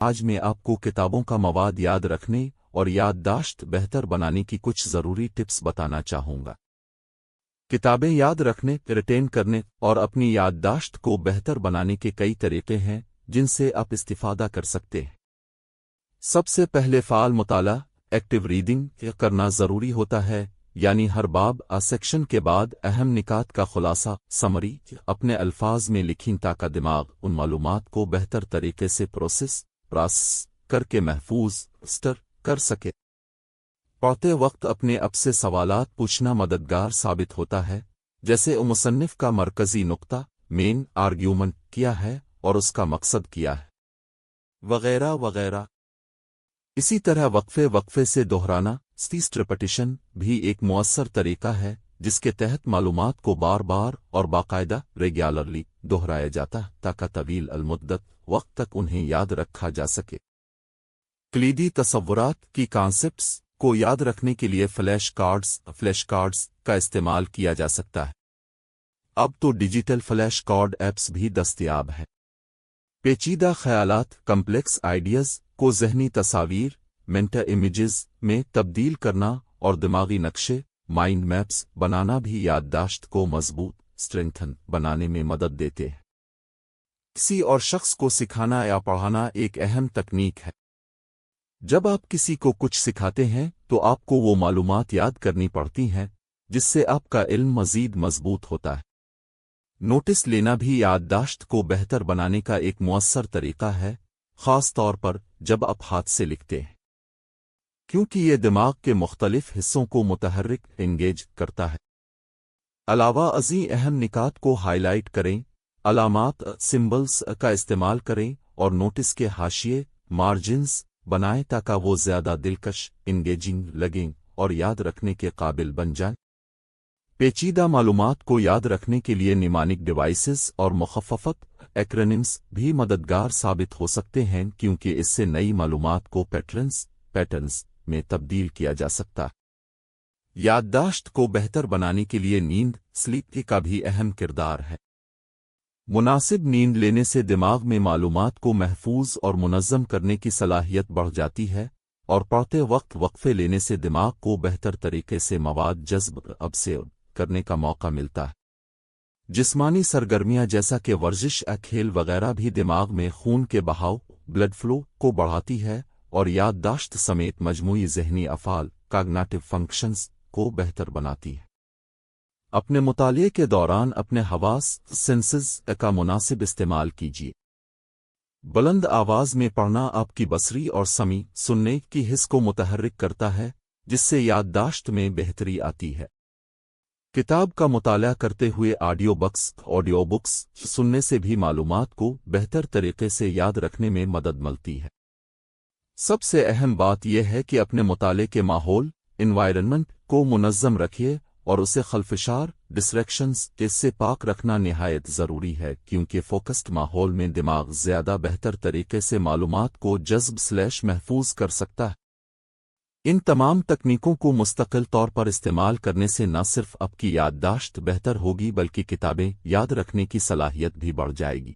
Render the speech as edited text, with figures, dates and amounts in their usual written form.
آج میں آپ کو کتابوں کا مواد یاد رکھنے اور یادداشت بہتر بنانے کی کچھ ضروری ٹپس بتانا چاہوں گا۔ کتابیں یاد رکھنے، ریٹین کرنے اور اپنی یادداشت کو بہتر بنانے کے کئی طریقے ہیں جن سے آپ استفادہ کر سکتے ہیں۔ سب سے پہلے فعال مطالعہ ایکٹیو ریڈنگ کرنا ضروری ہوتا ہے، یعنی ہر باب سیکشن کے بعد اہم نکات کا خلاصہ سمری اپنے الفاظ میں لکھیں تاکہ دماغ ان معلومات کو بہتر طریقے سے پروسیس کر کے محفوظ کر سکے۔ پڑھتے وقت اپنے آپ سے سوالات پوچھنا مددگار ثابت ہوتا ہے، جیسے مصنف کا مرکزی نقطہ مین آرگیومنٹ کیا ہے اور اس کا مقصد کیا ہے، وغیرہ وغیرہ۔ اسی طرح وقفے سے دہرانا ریپیٹیشن بھی ایک مؤثر طریقہ ہے جس کے تحت معلومات کو بار بار اور باقاعدہ ریگولرلی دہرایا جاتا ہے تاکہ طویل المدت وقت تک انہیں یاد رکھا جا سکے۔ کلیدی تصورات کی کانسیپٹس کو یاد رکھنے کے لیے فلیش کارڈز کا استعمال کیا جا سکتا ہے۔ اب تو ڈیجیٹل فلیش کارڈ ایپس بھی دستیاب ہیں۔ پیچیدہ خیالات کمپلیکس آئیڈیاز کو ذہنی تصاویر مینٹل امیجز میں تبدیل کرنا اور دماغی نقشے مائنڈ میپس بنانا بھی یادداشت کو مضبوط اسٹرینتھن بنانے میں مدد دیتے ہیں۔ کسی اور شخص کو سکھانا یا پڑھانا ایک اہم تکنیک ہے۔ جب آپ کسی کو کچھ سکھاتے ہیں تو آپ کو وہ معلومات یاد کرنی پڑتی ہیں جس سے آپ کا علم مزید مضبوط ہوتا ہے۔ نوٹس لینا بھی یادداشت کو بہتر بنانے کا ایک مؤثر طریقہ ہے، خاص طور پر جب آپ ہاتھ سے لکھتے ہیں، کیونکہ یہ دماغ کے مختلف حصوں کو متحرک انگیج کرتا ہے۔ علاوہ ازیں اہم نکات کو ہائی لائٹ کریں، علامات سمبلز کا استعمال کریں اور نوٹس کے حاشیے مارجنز بنائیں تاکہ وہ زیادہ دلکش انگیجنگ لگیں اور یاد رکھنے کے قابل بن جائیں۔ پیچیدہ معلومات کو یاد رکھنے کے لیے نیمانک ڈیوائسز اور مخففت ایکرونیمز بھی مددگار ثابت ہو سکتے ہیں، کیونکہ اس سے نئی معلومات کو پیٹرنز میں تبدیل کیا جا سکتا ہے۔ یادداشت کو بہتر بنانے کے لیے نیند سلیپ کا بھی اہم کردار ہے۔ مناسب نیند لینے سے دماغ میں معلومات کو محفوظ اور منظم کرنے کی صلاحیت بڑھ جاتی ہے، اور پڑھتے وقت وقفے لینے سے دماغ کو بہتر طریقے سے مواد جذب ابزرو کرنے کا موقع ملتا ہے۔ جسمانی سرگرمیاں جیسا کہ ورزش کھیل وغیرہ بھی دماغ میں خون کے بہاؤ بلڈ فلو کو بڑھاتی ہے اور یادداشت سمیت مجموعی ذہنی افعال کاگنیٹو فنکشنز کو بہتر بناتی ہے۔ اپنے مطالعے کے دوران اپنے حواس سینسز کا مناسب استعمال کیجیے۔ بلند آواز میں پڑھنا آپ کی بصری اور سمعی سننے کی حس کو متحرک کرتا ہے، جس سے یادداشت میں بہتری آتی ہے۔ کتاب کا مطالعہ کرتے ہوئے آڈیو بکس سننے سے بھی معلومات کو بہتر طریقے سے یاد رکھنے میں مدد ملتی ہے۔ سب سے اہم بات یہ ہے کہ اپنے مطالعے کے ماحول انوائرنمنٹ کو منظم رکھیے اور اسے خلفشار ڈسٹریکشنز سے پاک رکھنا نہایت ضروری ہے، کیونکہ فوکسڈ ماحول میں دماغ زیادہ بہتر طریقے سے معلومات کو جذب محفوظ کر سکتا ہے۔ ان تمام تکنیکوں کو مستقل طور پر استعمال کرنے سے نہ صرف آپ کی یادداشت بہتر ہوگی بلکہ کتابیں یاد رکھنے کی صلاحیت بھی بڑھ جائے گی۔